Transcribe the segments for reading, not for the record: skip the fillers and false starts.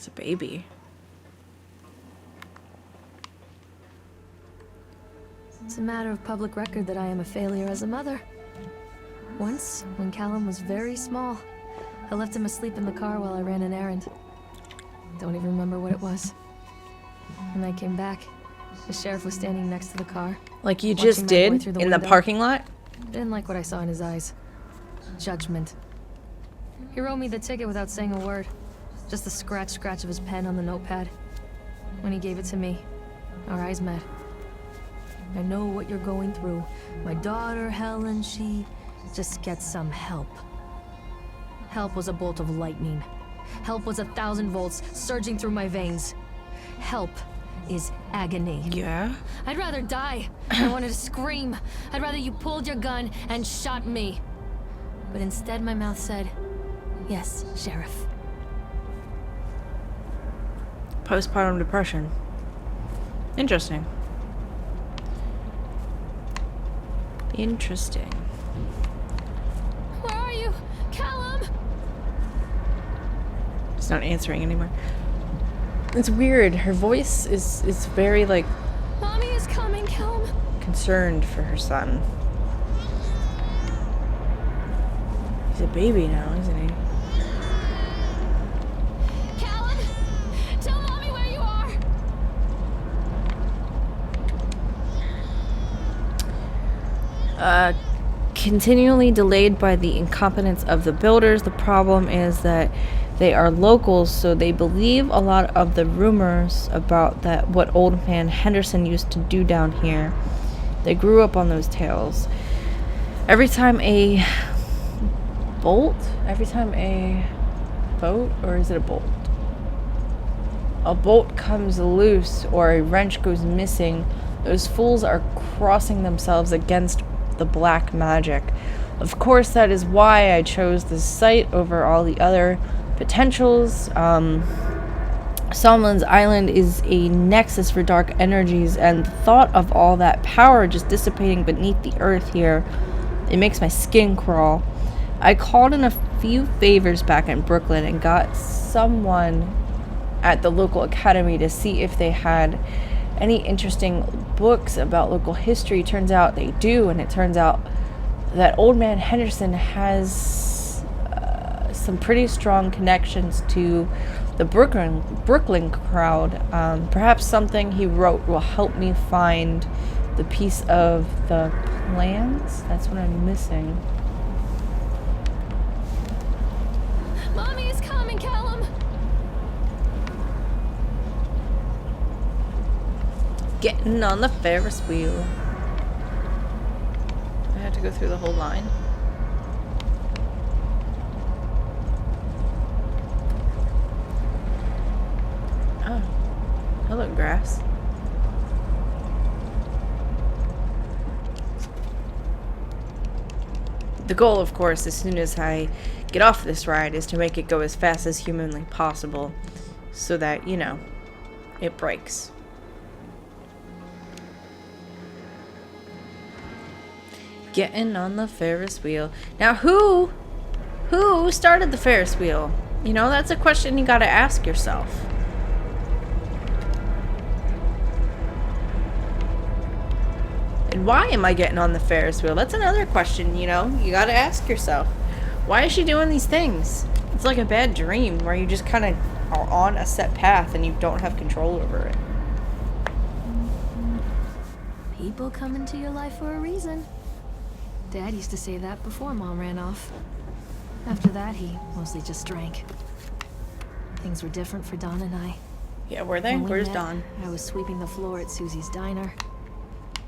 It's a baby. It's a matter of public record that I am a failure as a mother. Once, when Callum was very small, I left him asleep in the car while I ran an errand. Don't even remember what it was. When I came back, the sheriff was standing next to the car. Like you watching just my boy did through the in the window. parking lot? Didn't like what I saw in his eyes. Judgment. He wrote me the ticket without saying a word. Just the scratch of his pen on the notepad. When he gave it to me, our eyes met. I know what you're going through. My daughter, Helen, she just gets some help. Help was a bolt of lightning. Help was 1,000 volts surging through my veins. Help is agony. Yeah. I'd rather die. I wanted to scream. I'd rather you pulled your gun and shot me. But instead my mouth said, yes, Sheriff. Postpartum depression. Interesting. Interesting. Where are you, Callum? It's not answering anymore. It's weird. Her voice is very, like, Mommy is coming, Callum. concerned for her son. He's a baby now, isn't he? Callum, tell Mommy where you are. Continually delayed by the incompetence of the builders. The problem is that they are locals, so they believe a lot of the rumors about that what Old Man Henderson used to do down here. They grew up on those tales. Every time a boat, or is it a bolt? A bolt comes loose or a wrench goes missing, those fools are crossing themselves against the black magic. Of course, that is why I chose this site over all the other potentials. Solomon's Island is a nexus for dark energies, and the thought of all that power just dissipating beneath the earth here, it makes my skin crawl. I called in a few favors back in Brooklyn and got someone at the local academy to see if they had any interesting books about local history. Turns out they do, and it turns out that Old Man Henderson has some pretty strong connections to the Brooklyn crowd. Perhaps something he wrote will help me find the piece of the plans. That's what I'm missing. Mommy is coming, Callum. Getting on the Ferris wheel. I had to go through the whole line. Oh. Hello, grass. The goal, of course, as soon as I get off this ride, is to make it go as fast as humanly possible so that, you know, it breaks. Getting on the Ferris wheel. Now, who started the Ferris wheel? You know, that's a question you gotta ask yourself. And why am I getting on the Ferris wheel? That's another question, you know, you gotta ask yourself. Why is she doing these things? It's like a bad dream where you just kind of are on a set path and you don't have control over it. People come into your life for a reason. Dad used to say that before Mom ran off. After that, he mostly just drank. Things were different for Don and I. Yeah, were they? When we Where's met, Don? I was sweeping the floor at Susie's diner.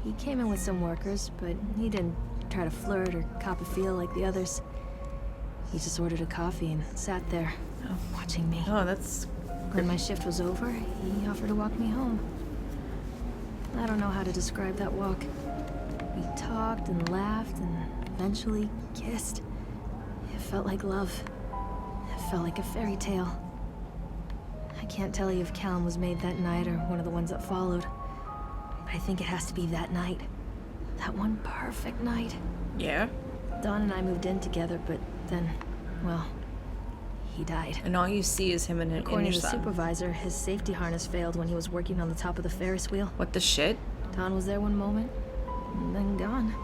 He came in with some workers, but he didn't try to flirt or cop a feel like the others. He just ordered a coffee and sat there, watching me. Oh, that's... When my shift was over, he offered to walk me home. I don't know how to describe that walk. We talked and laughed and eventually kissed. It felt like love. It felt like a fairy tale. I can't tell you if Callum was made that night or one of the ones that followed. But I think it has to be that night. That one perfect night. Yeah? Dawn and I moved in together, but then, well, he died. And all you see is him in According your to the son. supervisor, his safety harness failed when he was working on the top of the Ferris wheel. What the shit? Don was there one moment, and then gone.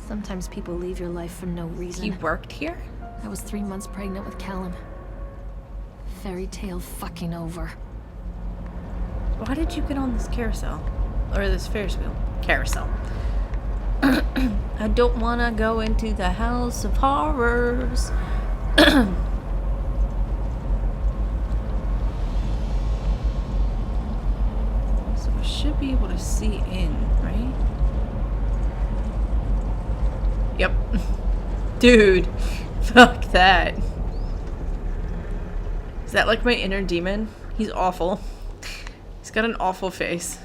Sometimes people leave your life for no reason. He worked here? I was 3 months pregnant with Callum. Fairy tale fucking over. Why did you get on this carousel? Or this Ferris wheel? Carousel. I don't want to go into the house of horrors. So I should be able to see in, right? Yep. Dude. Fuck that. Is that like my inner demon? He's awful. He's got an awful face.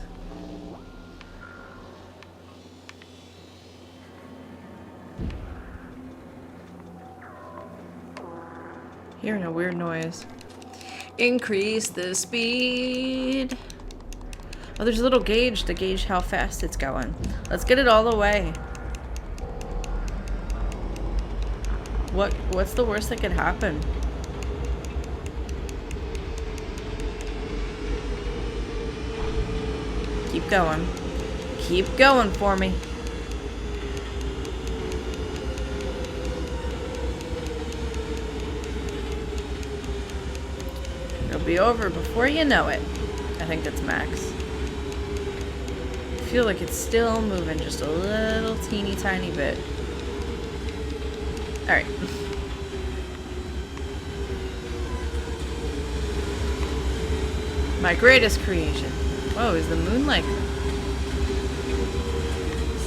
Hearing a weird noise. Increase the speed. Oh, there's a little gauge to gauge how fast it's going. Let's get it all the way. What's the worst that could happen? Keep going. Keep going for me. It'll be over before you know it. I think that's max. I feel like it's still moving just a little teeny tiny bit. Alright. My greatest creation. Whoa, is the moon like...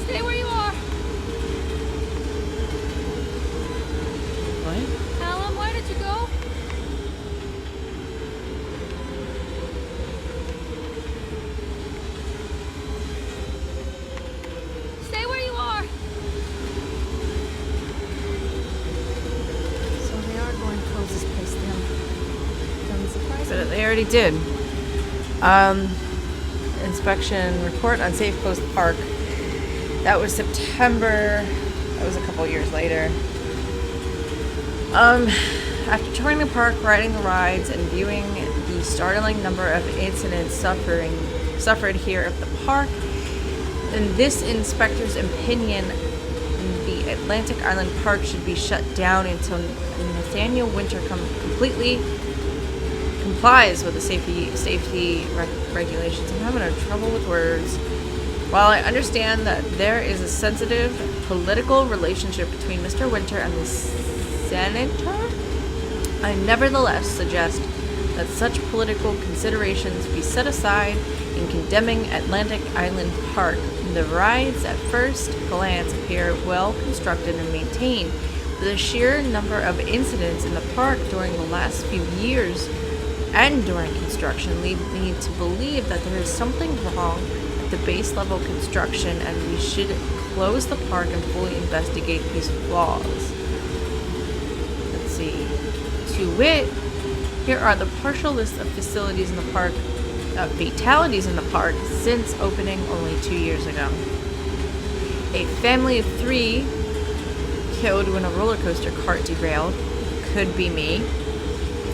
Stay where you are! What? Callum, where did you go? Stay where you are! So they are going to close this place down. Doesn't surprise But me. they already did. Inspection report on Safe Coast Park. That was September. That was a couple years later. After touring the park, riding the rides, and viewing the startling number of incidents suffered here at the park, in this inspector's opinion, the Atlantic Island Park should be shut down until Nathaniel Winter completely complies with the safety regulations. I'm having trouble with words. While I understand that there is a sensitive political relationship between Mr. Winter and the senator, I nevertheless suggest that such political considerations be set aside in condemning Atlantic Island Park. The rides at first glance appear well constructed and maintained. The sheer number of incidents in the park during the last few years and during construction lead me to believe that there is something wrong at the base level construction, and we should close the park and fully investigate these flaws. Let's see. To wit, here are the partial list of facilities in the park, fatalities in the park since opening only 2 years ago. A family of 3 killed when a roller coaster cart derailed. Could be me.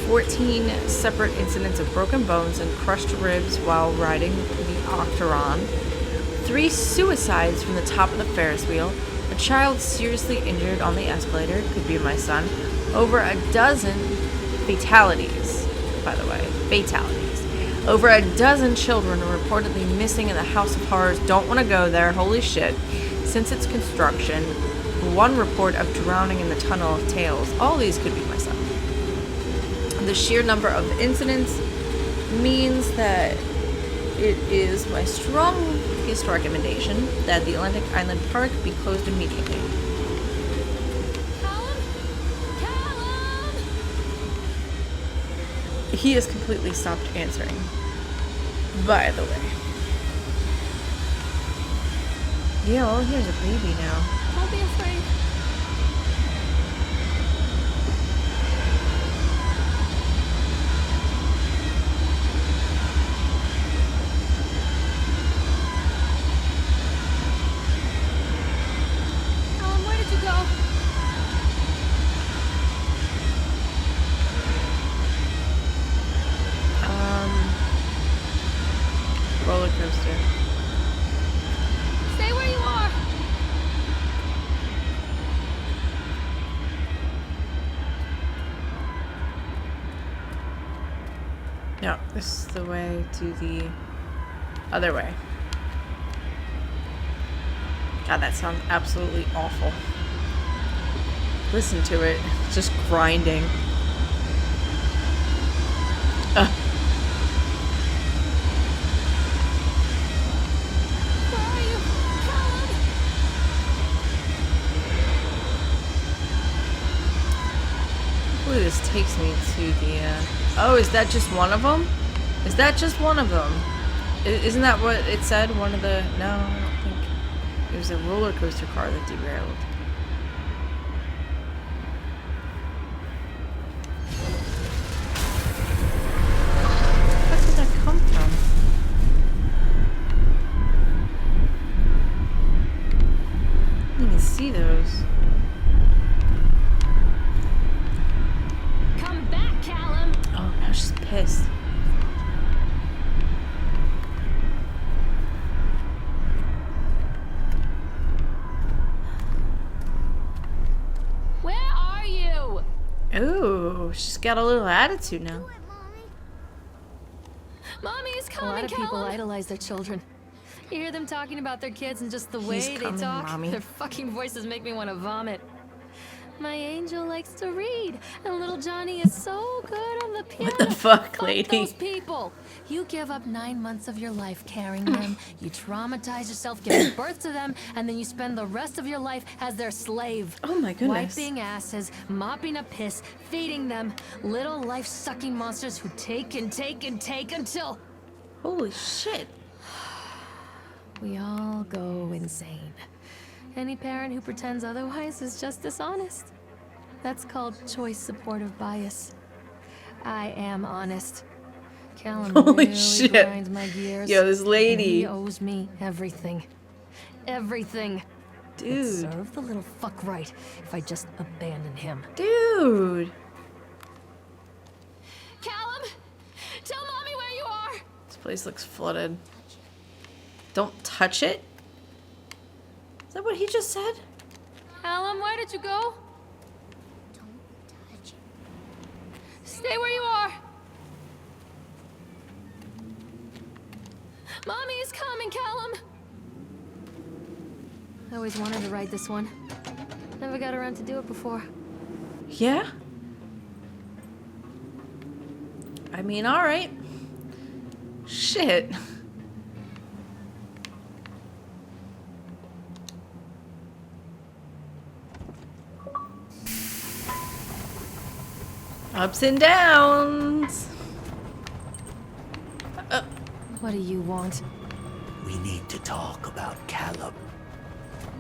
14 separate incidents of broken bones and crushed ribs while riding the Octaron. 3 suicides from the top of the Ferris wheel. A child seriously injured on the escalator. Could be my son. Over a dozen fatalities, by the way. Fatalities. Over a dozen children are reportedly missing in the House of Horrors. Don't want to go there. Holy shit. Since its construction. 1 report of drowning in the Tunnel of Tales. All these could be my son. The sheer number of incidents means that it is my strongest recommendation that the Atlantic Island Park be closed immediately. Callum? Callum! He has completely stopped answering. By the way. Yeah, well, here's a baby now. Don't be afraid. Callum, where did you go? coaster. Stay where you are. No, this is the way to the other way. God, that sounds absolutely awful. Listen to it. It's just grinding. Where are you? Callum! Hopefully this takes me to the, Oh, is that just one of them? Is that just one of them? Isn't that what it said? One of the... No, I don't think... It was a roller coaster car that derailed. Where did that come from? I didn't even see those. Come back, Callum! Oh, now she's pissed. Where are you? Ooh, she's got a little attitude now. Mommy is A coming, lot of people Callum. idolize their children. You hear them talking about their kids and just the He's way they coming, talk. Mommy. Their fucking voices make me want to vomit. My angel likes to read, and little Johnny is so good on the piano. What the fuck, Fuck lady? those people. You give up 9 months of your life carrying them. You traumatize yourself giving birth to them, and then you spend the rest of your life as their slave. Oh my goodness. Wiping asses, mopping up piss, feeding them. Little life-sucking monsters who take and take and take until Holy shit. we all go insane. Any parent who pretends otherwise is just dishonest. That's called choice supportive bias. I am honest. Callum Holy really shit. grinds my gears. Yo, this and lady. he owes me everything. Everything. It'd Dude. serve the little fuck right if I just abandoned him. Dude. Callum, tell mommy where you are. This place looks flooded. Don't touch it? Is that what he just said? Callum, where did you go? Stay where you are. Mommy is coming, Callum. I always wanted to ride this one. Never got around to do it before. Yeah? I mean, alright. Shit. Ups and downs. What do you want? We need to talk about Callum.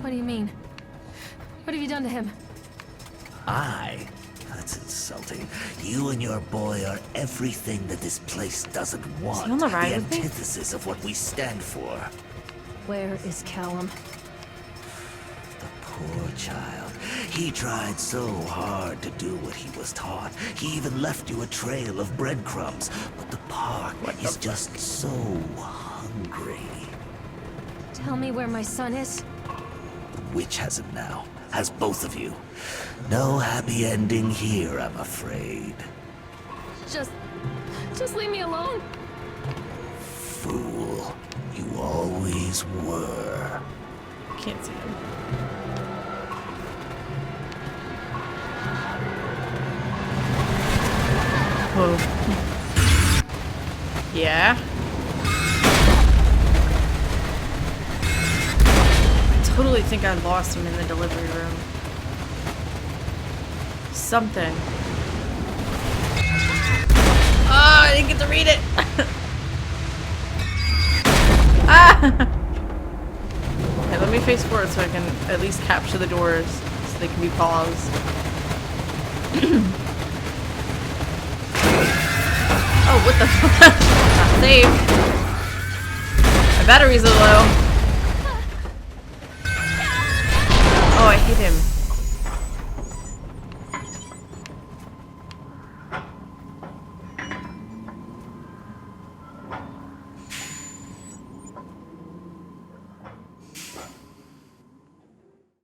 What do you mean? What have you done to him? That's insulting. You and your boy are everything that this place doesn't want. on the ride the with me? antithesis of what we stand for. Where is Callum? The poor child. He tried so hard to do what he was taught. He even left you a trail of breadcrumbs. But the park is just so hungry. Tell me where my son is. The witch has him now. Has both of you. No happy ending here, I'm afraid. Just leave me alone. Fool. You always were. Can't see him. Whoa. Yeah? I totally think I lost him in the delivery room. Something. Oh, I didn't get to read it. Ah! Okay, let me face forward so I can at least capture the doors so they can be paused. Oh, what the fuck? Not safe. My batteries are low. Oh, I hate